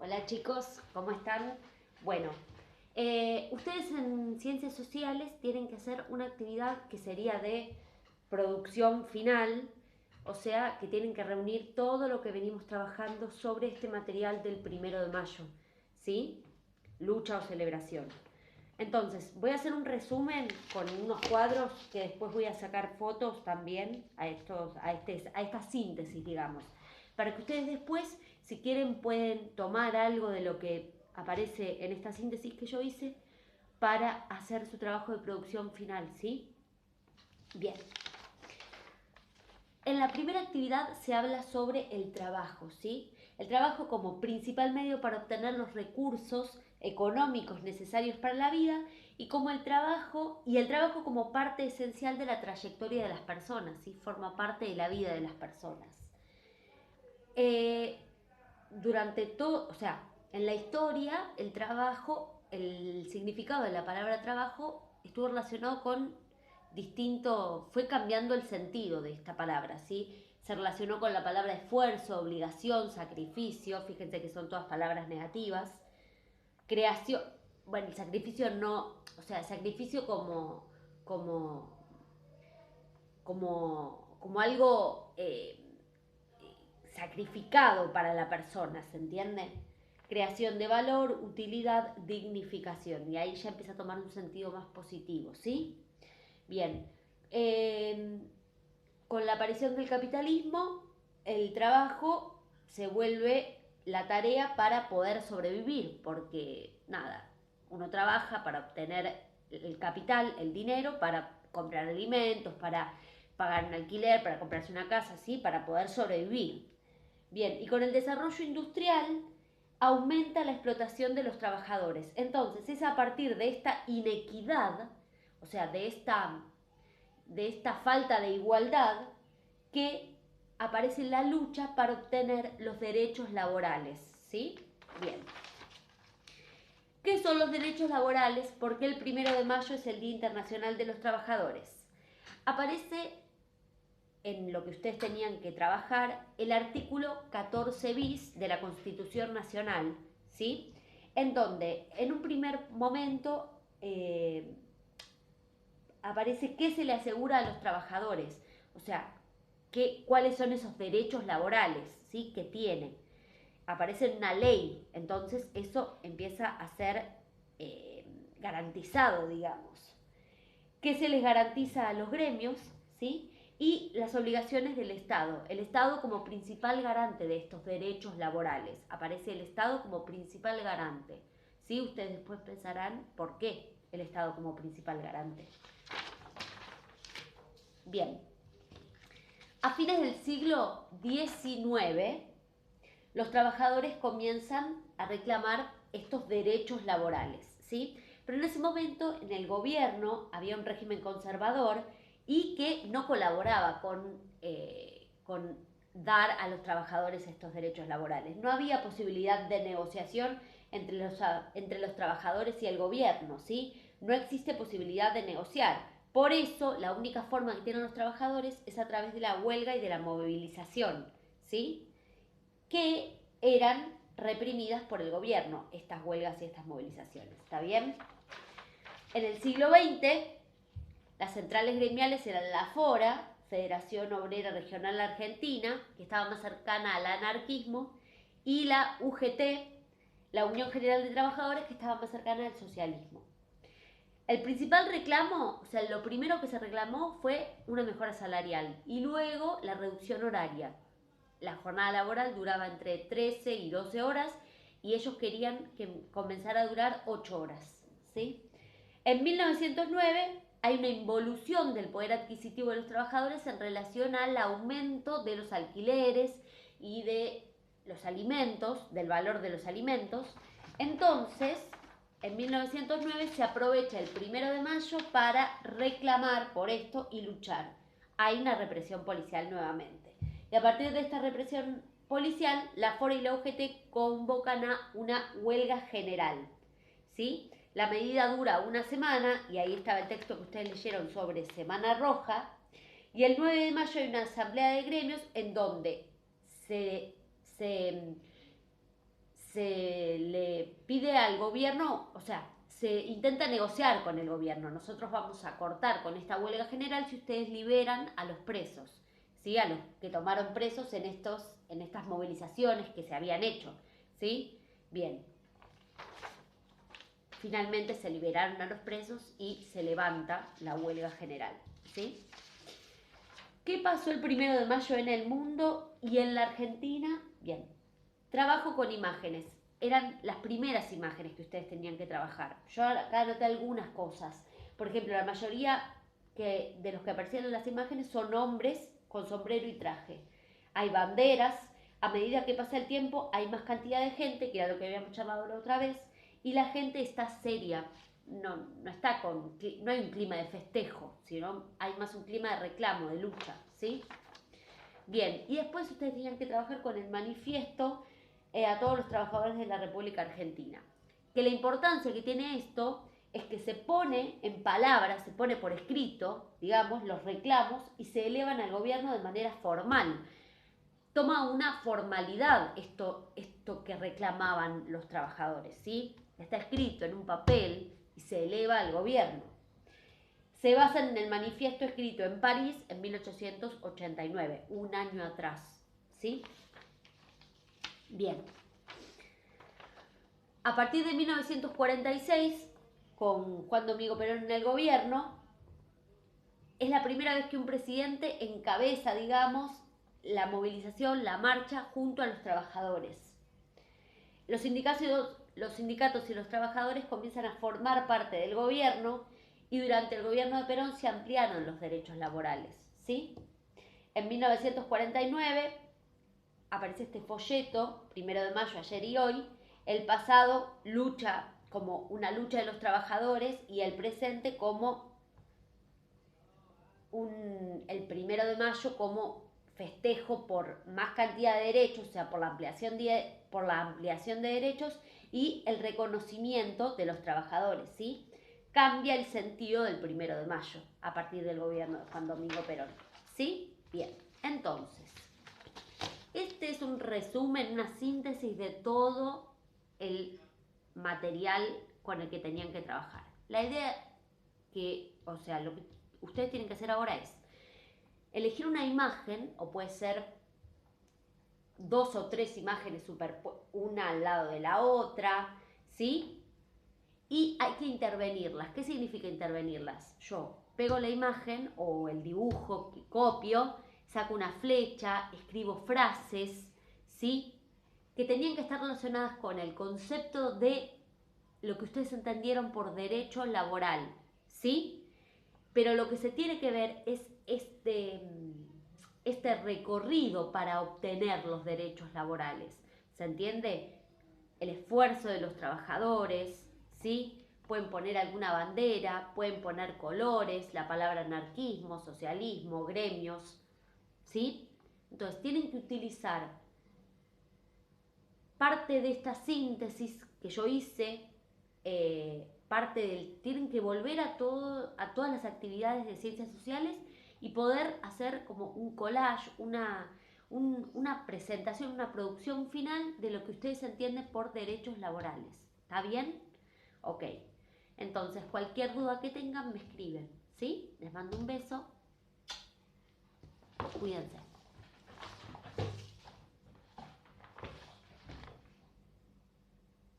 Hola chicos, ¿cómo están? Bueno, ustedes en Ciencias Sociales tienen que hacer una actividad que sería de producción final, o sea, que tienen que reunir todo lo que venimos trabajando sobre este material del 1 de mayo, ¿sí? Lucha o celebración. Entonces, voy a hacer un resumen con unos cuadros que después voy a sacar fotos también a esta síntesis, digamos, para que ustedes después, si quieren, pueden tomar algo de lo que aparece en esta síntesis que yo hice para hacer su trabajo de producción final, ¿sí? Bien. En la primera actividad se habla sobre el trabajo, ¿sí? El trabajo como principal medio para obtener los recursos económicos necesarios para la vida y el trabajo como parte esencial de la trayectoria de las personas, ¿sí? Forma parte de la vida de las personas. Eh, Durante todo, o sea, en la historia, el trabajo, el significado de la palabra trabajo estuvo relacionado con fue cambiando el sentido de esta palabra, ¿sí? Se relacionó con la palabra esfuerzo, obligación, sacrificio, fíjense que son todas palabras negativas. Creación, bueno, el sacrificio no, o sea, el sacrificio como, como algo sacrificado para la persona, ¿se entiende? Creación de valor, utilidad, dignificación. Y ahí ya empieza a tomar un sentido más positivo, ¿sí? Bien. Eh, con la aparición del capitalismo, el trabajo se vuelve la tarea para poder sobrevivir, porque nada, uno trabaja para obtener el capital, el dinero, para comprar alimentos, para pagar un alquiler, para comprarse una casa, ¿sí? Para poder sobrevivir. Bien, y con el desarrollo industrial aumenta la explotación de los trabajadores. Entonces es a partir de esta inequidad, o sea, de esta falta de igualdad, que aparece la lucha para obtener los derechos laborales. ¿Sí? Bien. ¿Qué son los derechos laborales? ¿Por qué el 1 de mayo es el Día Internacional de los Trabajadores? Aparece en lo que ustedes tenían que trabajar el artículo 14 bis de la Constitución Nacional, ¿sí? En donde en un primer momento aparece qué se le asegura a los trabajadores, o sea, cuáles son esos derechos laborales, ¿sí? Que tiene. Aparece en una ley, entonces eso empieza a ser eh, garantizado, digamos. ¿Qué se les garantiza a los gremios? ¿Sí? Y las obligaciones del Estado. El Estado como principal garante de estos derechos laborales. Aparece el Estado como principal garante. ¿Sí? Ustedes después pensarán por qué el Estado como principal garante. Bien. A fines del siglo XIX, los trabajadores comienzan a reclamar estos derechos laborales, ¿sí? Pero en ese momento en el gobierno había un régimen conservador y que no colaboraba con dar a los trabajadores estos derechos laborales. No había posibilidad de negociación entre los trabajadores y el gobierno, ¿sí? No existe posibilidad de negociar. Por eso, la única forma que tienen los trabajadores es a través de la huelga y de la movilización, ¿sí? Que eran reprimidas por el gobierno, estas huelgas y estas movilizaciones. ¿Está bien? En el siglo XX, las centrales gremiales eran la FORA, Federación Obrera Regional Argentina, que estaba más cercana al anarquismo, y la UGT, la Unión General de Trabajadores, que estaba más cercana al socialismo. El principal reclamo, o sea, lo primero que se reclamó fue una mejora salarial y luego la reducción horaria. La jornada laboral duraba entre 13 y 12 horas y ellos querían que comenzara a durar 8 horas. ¿Sí? En 1909 hay una involución del poder adquisitivo de los trabajadores en relación al aumento de los alquileres y de los alimentos, del valor de los alimentos. Entonces, en 1909 se aprovecha el 1 de mayo para reclamar por esto y luchar. Hay una represión policial nuevamente. Y a partir de esta represión policial, la FORA y la UGT convocan a una huelga general. ¿Sí? La medida dura una semana, y ahí estaba el texto que ustedes leyeron sobre Semana Roja, y el 9 de mayo hay una asamblea de gremios en donde se se le pide al gobierno, o sea, se intenta negociar con el gobierno. Nosotros vamos a cortar con esta huelga general si ustedes liberan a los presos, ¿sí? A los que tomaron presos en estas movilizaciones que se habían hecho, ¿sí? Bien. Finalmente se liberaron a los presos y se levanta la huelga general, ¿sí? ¿Qué pasó el 1 de mayo en el mundo y en la Argentina? Bien, trabajo con imágenes. Eran las primeras imágenes que ustedes tenían que trabajar. Yo acá anoté algunas cosas. Por ejemplo, la mayoría de los que aparecían en las imágenes son hombres con sombrero y traje. Hay banderas. A medida que pasa el tiempo hay más cantidad de gente, que era lo que habíamos charlado la otra vez, y la gente está seria. No hay un clima de festejo, sino hay más un clima de reclamo, de lucha, ¿sí? Bien, y después ustedes tenían que trabajar con el manifiesto a todos los trabajadores de la República Argentina. Que la importancia que tiene esto es que se pone en palabras, se pone por escrito, digamos, los reclamos y se elevan al gobierno de manera formal. Toma una formalidad esto que reclamaban los trabajadores, ¿sí? Está escrito en un papel y se eleva al gobierno. Se basan en el manifiesto escrito en París en 1889, un año atrás, ¿sí? Bien. A partir de 1946, con Juan Domingo Perón en el gobierno, es la primera vez que un presidente encabeza, digamos, la movilización, la marcha junto a los trabajadores. Los sindicatos y los trabajadores comienzan a formar parte del gobierno y durante el gobierno de Perón se ampliaron los derechos laborales, ¿sí? En 1949 aparece este folleto, 1 de mayo, ayer y hoy, el pasado lucha como una lucha de los trabajadores y el presente como el 1 de mayo como festejo por más cantidad de derechos, o sea, por la ampliación de derechos y el reconocimiento de los trabajadores, ¿sí? Cambia el sentido del 1 de mayo a partir del gobierno de Juan Domingo Perón, ¿sí? Bien, entonces, este es un resumen, una síntesis de todo el material con el que tenían que trabajar. La idea lo que ustedes tienen que hacer ahora es elegir una imagen, o puede ser 2 o 3 imágenes una al lado de la otra, ¿sí? Y hay que intervenirlas. ¿Qué significa intervenirlas? Yo pego la imagen o el dibujo que copio, saco una flecha, escribo frases, ¿sí? Que tenían que estar relacionadas con el concepto de lo que ustedes entendieron por derecho laboral, ¿sí? Pero lo que se tiene que ver es este recorrido para obtener los derechos laborales. ¿Se entiende? El esfuerzo de los trabajadores, ¿sí? Pueden poner alguna bandera, pueden poner colores, la palabra anarquismo, socialismo, gremios, ¿sí? Entonces tienen que utilizar parte de esta síntesis que yo hice, tienen que volver a todas las actividades de ciencias sociales y poder hacer como un collage, una presentación, una producción final de lo que ustedes entienden por derechos laborales. ¿Está bien? Ok. Entonces, cualquier duda que tengan me escriben, ¿sí? Les mando un beso. Cuídense.